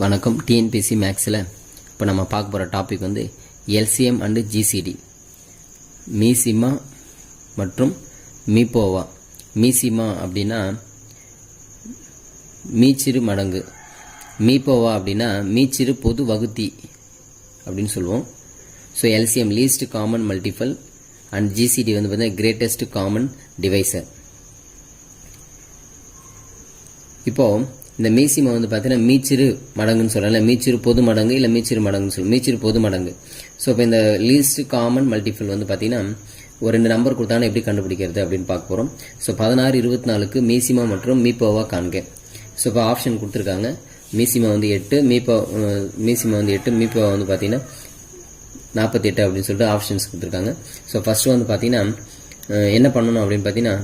வணக்கம். டிஎன்பிஎஸ்சி மேக்ஸில் இப்போ நம்ம பார்க்க போகிற டாபிக் வந்து எல்சிஎம் அண்டு ஜிசிடி, மீசிமா மற்றும் மீப்போவா. மீசிமா அப்படின்னா மீச்சிறு மடங்கு, மீப்போவா அப்படின்னா மீச்சிறு பொது வகுத்தி அப்படின்னு சொல்லுவோம். So LCM least common multiple and GCD வந்து பார்த்தீங்கன்னா கிரேட்டஸ்ட் காமன் டிவைசர். இப்போது இந்த மீசிமா வந்து பார்த்தீங்கன்னா மீச்சிறு மடங்குன்னு சொல்லலாம், மீச்சிறு பொது மடங்கு இல்லை மீச்சிறு மடங்குன்னு சொல்லுவோம், மீச்சிறு பொது மடங்கு. ஸோ இப்போ இந்த லீஸ்ட் காமன் மல்டிபிள் வந்து பார்த்தீங்கன்னா ஒரு 2 நம்பர் கொடுத்தாலும் எப்படி கண்டுபிடிக்கிறது அப்படின்னு பார்க்க போகிறோம். ஸோ 16, 24க்கு மீசிமா மற்றும் மீப்போவா காண்க. ஸோ இப்போ ஆப்ஷன் கொடுத்துருக்காங்க. மீசிமா வந்து 8, மீசிமா வந்து 8, மீப்போவா வந்து பார்த்தீங்கன்னா 48 அப்படின்னு சொல்லிட்டு ஆப்ஷன்ஸ் கொடுத்துருக்காங்க. ஸோ ஃபர்ஸ்ட் வந்து பார்த்தீங்கன்னா என்ன பண்ணணும் அப்படின்னு பார்த்தீங்கன்னா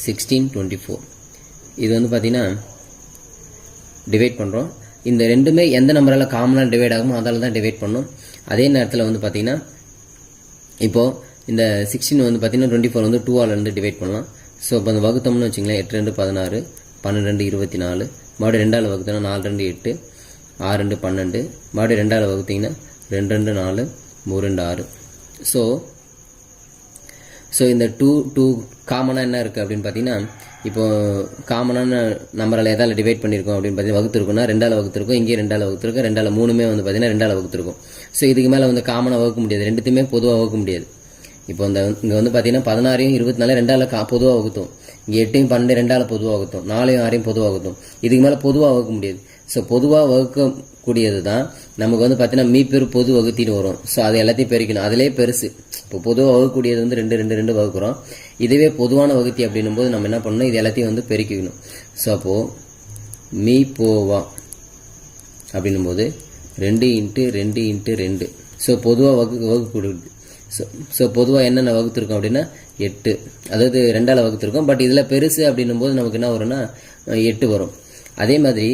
16, 24 இது வந்து பார்த்தீங்கன்னா டிவைட் பண்ணுறோம். இந்த ரெண்டுமே எந்த நம்பரால் காமனாக டிவைட் ஆகுமோ அதால் தான் டிவைட் பண்ணோம். அதே நேரத்தில் வந்து பார்த்தீங்கன்னா இப்போது இந்த 16 வந்து பார்த்தீங்கன்னா 24 வந்து 2ஆல் இருந்து டிவைட் பண்ணலாம். ஸோ இப்போ அந்த வகுத்தோம்னு வச்சிங்களேன், 8 2 16, 12 24, மறுபடியும் 2ஆல் வகுத்தோம்னா 4 2 8, 6 2 12, மறுபடியும் 2ஆல் வகுத்தீங்கன்னா 2 2 4, 3 2 6. ஸோ இந்த 2 காமனாக என்ன இருக்குது அப்படின்னு பார்த்தீங்கன்னா இப்போ காமனான நம்பரால் எதால் டிவைட் பண்ணியிருக்கோம் அப்படின்னு பார்த்தீங்கன்னா வகுத்துருக்குன்னா 2ஆல் வகுத்துருக்கோம், இங்கே 2ஆல் வகுத்துருக்கோம், 2ஆல் 3மே வந்து பார்த்தீங்கன்னா 2ஆல் வகுத்துருக்கும். ஸோ இதுக்கு மேலே வந்து காமனாக வகுக்க முடியாது, ரெண்டுத்தையுமே பொதுவாக வகுக்க முடியாது. இப்போ இங்கே வந்து பார்த்தீங்கன்னா 16 24 2ஆல் பொதுவாக வகுத்தோம், இங்கே 8 12 2ஆல் பொதுவாக வகுத்தோம், 4 6 பொதுவாக வகுத்தோம். இதுக்கு மேலே பொதுவாக வகுக்க முடியாது. ஸோ பொதுவாக வகுக்கக்கூடியது தான் நமக்கு வந்து பார்த்தீங்கன்னா மீப்பெரு பொது வகுத்தின்னு வரும். ஸோ அது எல்லாத்தையும் பெருக்கணும், அதிலே பெருசு. இப்போ பொதுவாக வகுக்கக்கூடியது வந்து 2 2 2 வகுக்கிறோம். இதுவே பொதுவான வகுத்தி அப்படின்னும் போது நம்ம என்ன பண்ணணும், இது எல்லாத்தையும் வந்து பெருக்கிக்கணும். ஸோ அப்போது மீப்போவா அப்படின்னும் போது 2 × 2 × 2. ஸோ பொதுவாக வகுக்கக்கூடியது. ஸோ பொதுவாக என்னென்ன வகுத்துருக்கோம் அப்படின்னா 8, அதாவது 2ஆல் வகுத்துருக்கோம். பட் இதில் பெருசு அப்படின்னும் போது நமக்கு என்ன வரும்னா 8 வரும். அதே மாதிரி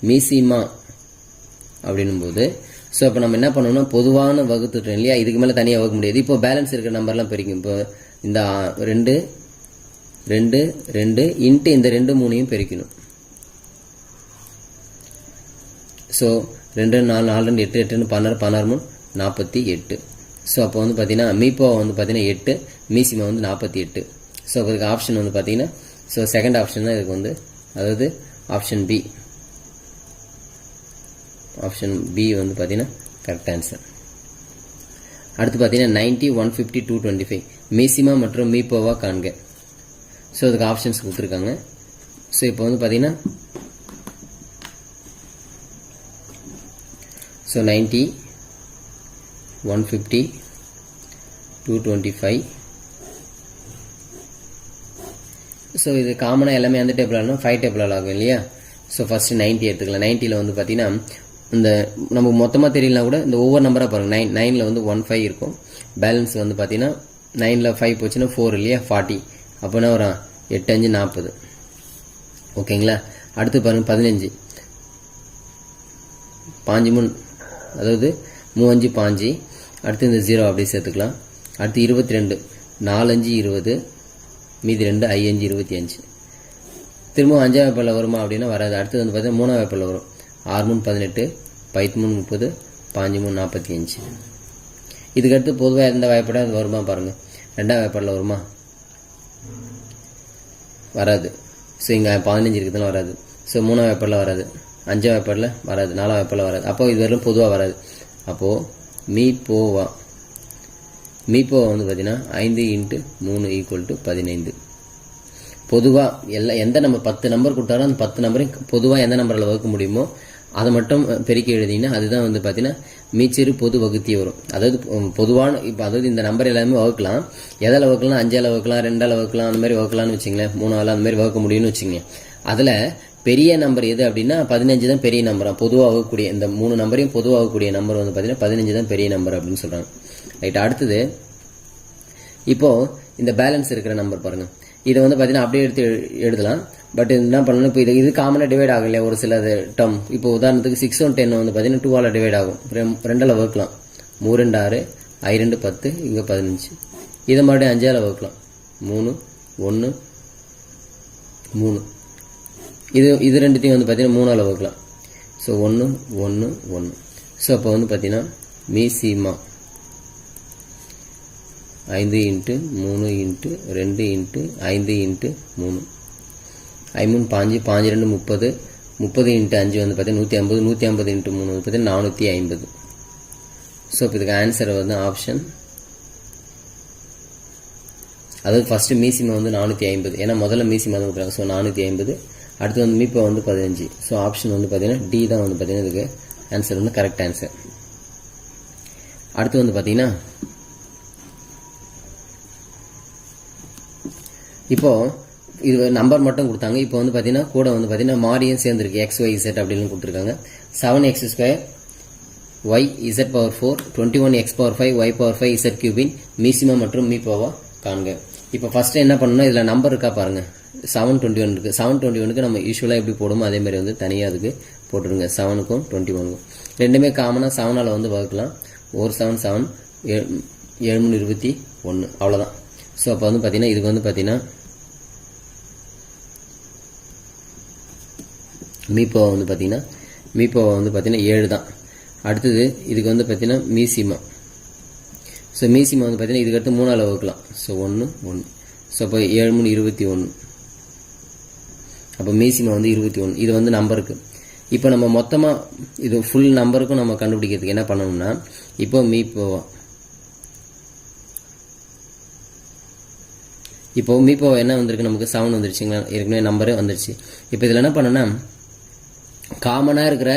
மீசிமா அப்படின்னும் போது ஸோ இப்போ நம்ம என்ன பண்ணணும்னா பொதுவான வகுத்துட்டோம் இல்லையா, இதுக்கு மேலே தனியாக வகுக்க முடியாது. இப்போ பேலன்ஸ் இருக்கிற நம்பர்லாம் பெருக்கும். இப்போ இந்த 2 2 2 இன்ட்டு இந்த 2 3 பெருக்கணும். ஸோ 2 4 4 2 8 8 16 16 48. ஸோ அப்போ வந்து பார்த்தீங்கன்னா மீப்போவா வந்து பார்த்தீங்கன்னா 8, மீசிமா வந்து 48. ஸோ அதுக்கு ஆப்ஷன் வந்து பார்த்தீங்கன்னா ஸோ செகண்ட் ஆப்ஷன் தான் இதுக்கு வந்து, அதாவது ஆப்ஷன் பி. ஆப்ஷன் பி வந்து பார்த்தீங்கன்னா கரெக்ட் ஆன்சர். அடுத்து பார்த்தீங்கன்னா 90, 150, 225 மீசிமா மற்றும் மீப்போவா காண்க. ஸோ அதுக்கு ஆப்ஷன்ஸ் கொடுத்துருக்காங்க. ஸோ இப்போ வந்து பார்த்தீங்கன்னா ஸோ 90, 150, 225. ஸோ இது காமனாக எல்லாமே எந்த டேபிள் ஆகணும், 5 டேபிளால் ஆகும் இல்லையா. ஸோ ஃபர்ஸ்ட் 90 எடுத்துக்கலாம். 90ல் வந்து பார்த்தீங்கன்னா இந்த நமக்கு மொத்தமாக தெரியலனா கூட இந்த ஒவ்வொரு நம்பராக பாருங்கள். 9ல் வந்து 15 இருக்கும். பேலன்ஸ் வந்து பார்த்தீங்கன்னா 9ல் 5 போச்சுன்னா 4 இல்லையா, 40. அப்போனா ஒரு 8 5 40. ஓகேங்களா. அடுத்து பாருங்கள் 15, 5 3, அதாவது 3 5 5. அடுத்து இந்த 0 அப்படியே சேர்த்துக்கலாம். அடுத்து 22, 4 5 20, மீதி 2 5 5 25. திரும்ப 5ஆம் வேப்பில் வருமா அப்படின்னா வராது. அடுத்து வந்து பார்த்தீங்கன்னா 3ஆம் வேப்பில் வரும். 6 3 18, 5 3 30, 5 3 45. இதுக்கடுத்து பொதுவாக எந்த வாய்ப்பட அது வருமா பாருங்கள். 2ஆம் வேப்பாடில் வருமா, வராது. ஸோ இங்கே 15 இருக்குதுன்னு வராது. ஸோ 3ஆம் வேப்பாடில் வராது, 5ஆம் வேப்பாடில் வராது, 4ஆம் வேப்பாடில் வராது. அப்போது இது வரலும் பொதுவாக வராது. அப்போது மீப்போவா வந்து பார்த்தீங்கன்னா 5 × 3 = 15. பொதுவாக எந்த நம்பர் 10 நம்பர் கொடுத்தாலும் அந்த 10 நம்பரையும் பொதுவாக எந்த நம்பரில் வகுக்க முடியுமோ அதை மட்டும் பெருக்கி எழுதிங்கன்னா அதுதான் வந்து பார்த்தீங்கன்னா மீச்சிறு பொது வகுத்தி வரும். அதாவது பொதுவான இப்போ அதாவது இந்த நம்பர் எல்லாமே வகுக்கலாம். எதால் வகுக்கலாம், 5ஆல் வகுக்கலாம், 2ஆல் வகுக்கலாம், அந்த மாதிரி வகுக்கலாம்னு வச்சுங்களேன், 3ஆல் அந்த மாதிரி வகுக்க முடியும்னு வச்சுங்க. அதில் பெரிய நம்பர் எது அப்படின்னா 15 தான் பெரிய நம்பராக பொதுவாக வகுக்கக்கூடிய. இந்த 3 நம்பரையும் பொதுவாக வகுக்கக்கூடிய நம்பர் வந்து பார்த்தீங்கன்னா 15 தான் பெரிய நம்பர் அப்படின்னு சொல்கிறாங்க. ரைட். அடுத்தது இப்போது இந்த பேலன்ஸ் இருக்கிற நம்பர் பாருங்கள். இதை வந்து பார்த்தீங்கன்னா அப்படியே எடுத்து எழுதலாம். பட் என்ன பண்ணணும், இப்போ இது காமனாக டிவைட் ஆகும் இல்லையா ஒரு சில டேர்ம். இப்போ உதாரணத்துக்கு 6 1 10 வந்து பார்த்தீங்கன்னா 2ஆல் டிவைட் ஆகும். 2ஆல் வகுக்கலாம். 3 2 6, I 2 10, இங்கே 15. இதை மறுபடியும் 5ஆல் வகுக்கலாம். 3 1 3. இது ரெண்டுத்தையும் வந்து பார்த்தீங்கன்னா 3ஆல் வகுக்கலாம். ஸோ 1 1 1. ஸோ அப்போ வந்து பார்த்தீங்கன்னா மீசிமா 5 × 3 × 2 × 5 × 3 5 5 5 2 30 30 × 5 வந்து பார்த்தீங்கன்னா 150 150 × 3 வந்து பார்த்தீங்கன்னா 450. ஸோ இப்போ இதுக்கு ஆன்சர் வந்து ஆப்ஷன், அதாவது ஃபஸ்ட்டு மீசிமா வந்து 450, ஏன்னா முதல்ல மீசிமா தான் கொடுக்குறாங்க. ஸோ 450. அடுத்து வந்து மீப்போ வந்து 15. ஸோ ஆப்ஷன் வந்து பார்த்தீங்கன்னா டி தான் வந்து பார்த்தீங்கன்னா இதுக்கு ஆன்சர் வந்து கரெக்ட் ஆன்சர். அடுத்து வந்து பார்த்தீங்கன்னா இப்போ இது நம்பர் மட்டும் கொடுத்தாங்க. இப்போ வந்து பார்த்தீங்கன்னா கூட வந்து பார்த்தீங்கன்னா மாறியும் சேர்ந்துருக்கு, XYZ அப்படின்னு கொடுத்துருக்காங்க. 7x² YZ⁴ 21x⁴ Y⁴ Z³ மீசிமா மற்றும் மீப்போவா காண்க. இப்போ ஃபர்ஸ்ட் என்ன பண்ணணும், இதில் நம்பர் இருக்கா பாருங்க. 721 இருக்கு. 721க்கு நம்ம யூஸ்வலாக எப்படி போடுமோ அதே மாதிரி வந்து தனியாக அதுக்கு போட்டுருங்க. 7க்கும் 21க்கும் ரெண்டுமே காமனாக 7ஆல் வந்து வகுக்கலாம். 1 7 7 7 3 21 அவ்வளோதான். ஸோ அப்போ வந்து பார்த்தீங்கன்னா இதுக்கு வந்து பார்த்தீங்கன்னா மீப்போவா வந்து பார்த்தீங்கன்னா 7 தான். அடுத்தது இதுக்கு வந்து பார்த்தீங்கன்னா மீசிமா. ஸோ மீசிமா வந்து பார்த்தீங்கன்னா இதுக்கு அடுத்து 3ஆல் வகுக்கலாம். ஸோ 1 1. ஸோ அப்போ 7 3 21. அப்போ மீசிமா வந்து 21. இது வந்து நம்பருக்கு. இப்போ நம்ம மொத்தமாக இது ஃபுல் நம்பருக்கும் நம்ம கண்டுபிடிக்கிறதுக்கு என்ன பண்ணணும்னா, இப்போ மீப்போவா என்ன வந்திருக்கு, நமக்கு 7 வந்துருச்சுங்களா, ஏற்கனவே நம்பரே வந்துருச்சு. இப்போ இதில் என்ன பண்ணனா, காமனாக இருக்கிற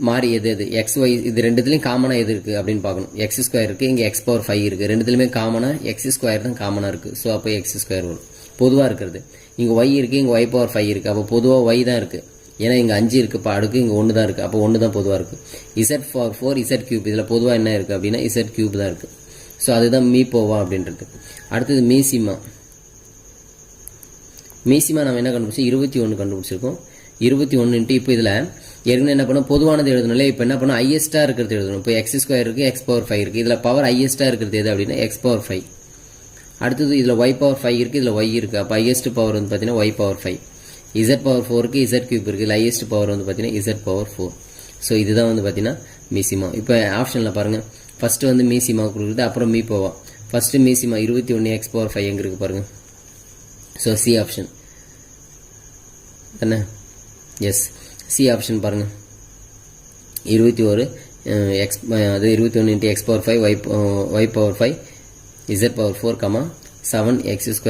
மாறி எது XY இது ரெண்டுத்துலையும் காமனாக எது இருக்குது அப்படின்னு பார்க்கணும். x² இருக்குது, இங்கே x⁴ இருக்குது. ரெண்டுத்துலையுமே காமனாக x² தான் காமனாக இருக்குது. ஸோ அப்போ x² வரும் பொதுவாக இருக்கிறது. இங்கே y இருக்குது, இங்கே y⁴ இருக்குது. அப்போ பொதுவாக y தான் இருக்குது, ஏன்னா இங்கே 5 இருக்குது. இப்போ அடுக்கு இங்கே 1 தான் இருக்குது. அப்போ 1 தான் பொதுவாக இருக்குது. Z⁴ Z³ இதில் பொதுவாக என்ன இருக்குது அப்படின்னா Z³ தான் இருக்குது. ஸோ அதுதான் மீப்போவா அப்படின்றது. அடுத்தது மீசிமா நம்ம என்ன கண்டுபிடிச்சோம், 21 கண்டுபிடிச்சிருக்கோம். 21 இப்போ இதில் ஏற்கனவே என்ன பண்ணோம், பொதுவானது எழுதணும்ல. இப்போ என்ன பண்ணோம், ஹையஸ்ட்டாக இருக்கிறது எழுதணும். இப்போ x² இருக்குது, x⁴ இருக்குது. இதில் பவர் ஹையஸ்ட்டாக இருக்கிறது எது அப்படின்னா x⁴. அடுத்தது இதில் y⁴ இருக்குது, இதில் y இருக்குது. அப்போ ஹையஸ்ட் பவர் வந்து பார்த்தீங்கன்னா y⁴. Z⁴ இருக்குது, Z³ இருக்குது. இதில் ஹையஸ்ட் பவர் வந்து பார்த்தீங்கன்னா Z⁴. ஸோ இதுதான் வந்து பார்த்தீங்கன்னா மீசிமா. இப்போ ஆப்ஷனில் பாருங்கள், ஃபஸ்ட்டு வந்து மீசிமா கொடுக்குறது, அப்புறம் மீப்போவா. ஃபஸ்ட்டு மீசிமா 21 x⁴ எங்கே இருக்குது பாருங்கள். ஸோ சி ஆப்ஷன் என்ன, எஸ் சி ஆப்ஷன் பாருங்கள். 21 அது 21 × x⁴ y⁴ Z⁴ 7x²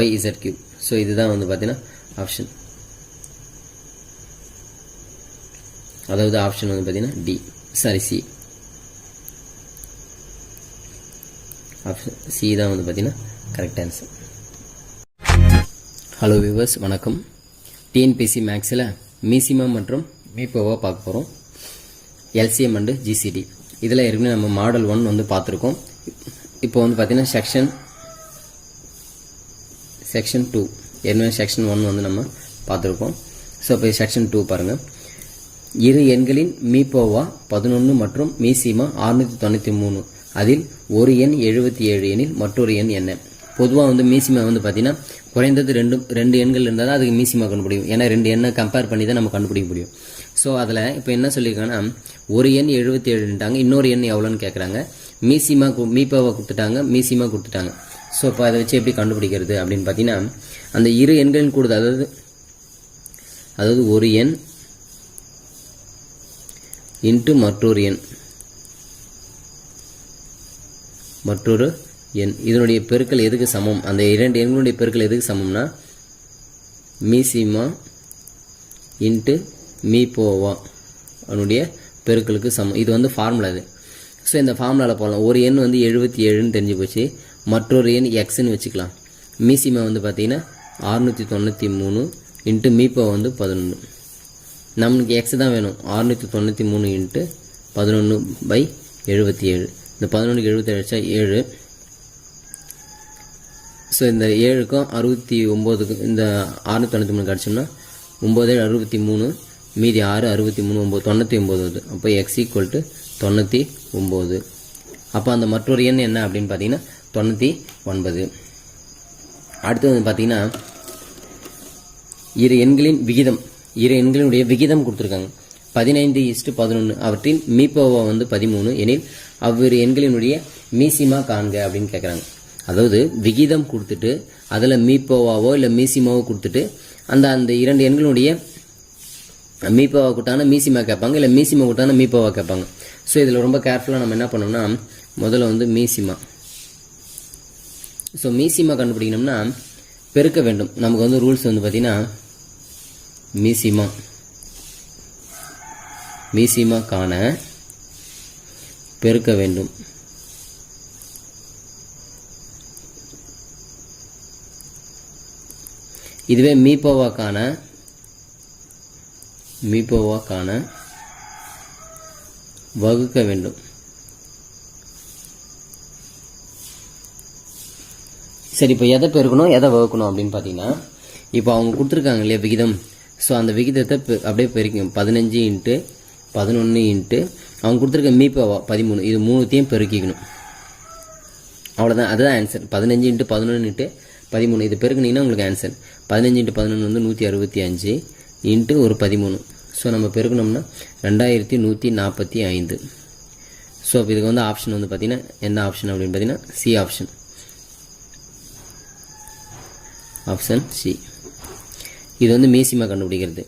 YZ³. So இதுதான் வந்து பார்த்தீங்கன்னா ஆப்ஷன், அதாவது ஆப்ஷன் வந்து பார்த்தீங்கன்னா D, sorry C. Option C தான் வந்து பார்த்தீங்கன்னா கரெக்ட் ஆன்சர். ஹலோ வியூவர்ஸ், வணக்கம். டிஎன்பிஎஸ்சி மேக்ஸில் மீசிமா மற்றும் மீப்போவா பார்க்க போகிறோம். LCM and GCD. இதில் ஏற்கனவே நம்ம மாடல் 1 வந்து பார்த்துருக்கோம். இப்போ வந்து பார்த்தீங்கன்னா செக்ஷன் 2, ஏற்கனவே செக்ஷன் 1 வந்து நம்ம பார்த்துருக்கோம். ஸோ இப்போ செக்ஷன் 2 பாருங்கள். இரு எண்களின் மீப்போவா 11 மற்றும் மீசிமா 693. அதில் ஒரு எண் 77 எனில் மற்றொரு எண் என்ன? பொதுவாக வந்து மீசிமா வந்து பார்த்தீங்கன்னா குறைந்தது ரெண்டு எண்கள் இருந்தால் தான் அதுக்கு மீசிமா கண்டுபிடிக்கும். ஏன்னா 2 எண்ணை கம்பேர் பண்ணி தான் நம்ம கண்டுபிடிக்க முடியும். ஸோ அதில் இப்போ என்ன சொல்லியிருக்காங்கன்னா, ஒரு எண் 77ன்ட்டாங்க, இன்னொரு எண் எவ்வளோன்னு கேட்குறாங்க. மீப்போவா கொடுத்துட்டாங்க, மீசிமா கொடுத்துட்டாங்க. ஸோ இப்போ அதை வச்சு எப்படி கண்டுபிடிக்கிறது அப்படின்னு பார்த்தீங்கன்னா, அந்த இரு எண்களின் கூடுதல், அதாவது ஒரு எண் இன்ட்டு மற்றொரு எண், இதனுடைய பெருக்கல் எதுக்கு சமம், அந்த 2 எண்களுடைய பெருக்கல் எதுக்கு சமம்னா மீசிமா இன்ட்டு மீப்போவா அதனுடைய பெருக்கலுக்கு சமம். இது வந்து ஃபார்முலா இது. ஸோ இந்த ஃபார்முலாவில் போகலாம். ஒரு எண் வந்து 77ன்னு தெரிஞ்சு போச்சு, மற்றொரு எண் எக்ஸ்ன்னு வச்சுக்கலாம். மீசிமா வந்து பார்த்தீங்கன்னா 693 இன்ட்டு மீப்போவா வந்து 11. நமக்கு எக்ஸ் தான் வேணும். 693 இன்ட்டு 11/77. இந்த 11க்கு 77 வச்சா 7. ஸோ இந்த 7க்கும் 69க்கும் இந்த 693 கிடச்சோம்னா 9 63, மீதி 6 63 9 99 வருது. அப்போ எக்ஸ் ஈக்குவல் டு 99. அப்போ அந்த மற்றொரு எண் என்ன அப்படின்னு பார்த்தீங்கன்னா 99. அடுத்து வந்து பார்த்தீங்கன்னா இரு எண்களின் விகிதம், இரு எண்களினுடைய விகிதம் கொடுத்துருக்காங்க 15:11. அவற்றின் மீப்போவா வந்து 13 எனில் அவ்விரு எண்களினுடைய மீசிமா காண்க அப்படின்னு கேட்குறாங்க. அதாவது விகிதம் கொடுத்துட்டு அதில் மீப்போவாவோ இல்லை மீசிமாவோ கொடுத்துட்டு அந்த இரண்டு எண்களுடைய மீப்போவா கூட்டான மீசிமா கேட்பாங்க, இல்லை மீசிமா கூட்டான மீப்போவா கேட்பாங்க. ஸோ இதில் ரொம்ப கேர்ஃபுல்லாக நம்ம என்ன பண்ணோம்னா முதல்ல வந்து மீசிமா. ஸோ மீசிமா கண்டுபிடிக்கணும்னா பெருக்க வேண்டும். நமக்கு வந்து ரூல்ஸ் வந்து பார்த்தீங்கன்னா மீசிமா காண பெருக்க வேண்டும். இதுவே மீப்போவா காண வகுக்க வேண்டும். சரி, இப்போ எதை பெருக்கணும் எதை வகுக்கணும் அப்படின்னு பார்த்தீங்கன்னா, இப்போ அவங்க கொடுத்துருக்காங்க இல்லையா விகிதம். ஸோ அந்த விகிதத்தை அப்படியே பெருக்கணும். 15 × 11 அவங்க கொடுத்துருக்க மீப்போவா 13, இது மூணுத்தையும் பெருக்கிக்கணும். அவ்வளோதான், அதுதான் ஆன்சர். 15 × 11 × 13 இது பெருக்குனீங்கன்னா உங்களுக்கு ஆன்சர். 15 × 11 வந்து 165 இன்ட்டு ஒரு 13. ஸோ நம்ம பெருக்கணும்னா 2145. ஸோ அப்போ இதுக்கு வந்து ஆப்ஷன் வந்து பார்த்தீங்கன்னா என்ன ஆப்ஷன் அப்படின்னு பார்த்தீங்கன்னா சி ஆப்ஷன். Option C. இது வந்து மீசிமா கண்டுபிடிக்கிறது.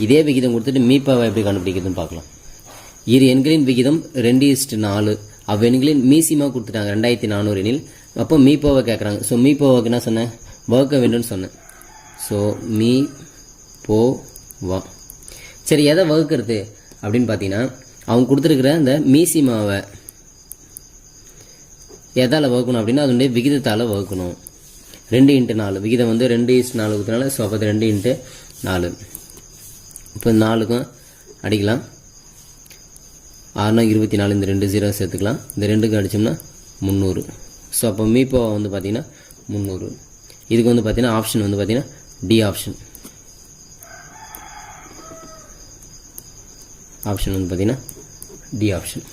இதே விகிதம் கொடுத்துட்டு மீப்பாவை எப்படி கண்டுபிடிக்கிறதுன்னு பார்க்கலாம். இரு எண்களின் விகிதம் 2:4. அவ்வெண்களின் மீசிமா கொடுத்துட்டாங்க 2400 எனில் அப்போ மீப்போவை கேட்குறாங்க. ஸோ மீப்போவாக்கு என்ன சொன்னேன், வகுக்க வேண்டும்னு சொன்னேன். ஸோ மீப்போவா. சரி, எதை வகுக்கிறது அப்படின்னு பார்த்தீங்கன்னா அவங்க கொடுத்துருக்குற அந்த மீசிமாவை எதால் வகுக்கணும் அப்படின்னா அதனுடைய விகிதத்தால் வகுக்கணும். 2:4 விகிதம் வந்து 2:4 கொடுத்தனால ஸோ அப்போ 2:4. இப்போ 4க்கும் அடிக்கலாம். 6 × 24, இந்த 2 0 சேர்த்துக்கலாம். இந்த 2க்கு அடித்தோம்னா 300. ஸோ அப்போ மீப்போவா வந்து பார்த்தீங்கன்னா 300. இதுக்கு வந்து பார்த்தீங்கன்னா ஆப்ஷன் வந்து பார்த்தீங்கன்னா டி ஆப்ஷன். ஆப்ஷன் வந்து பார்த்தீங்கன்னா டி ஆப்ஷன்.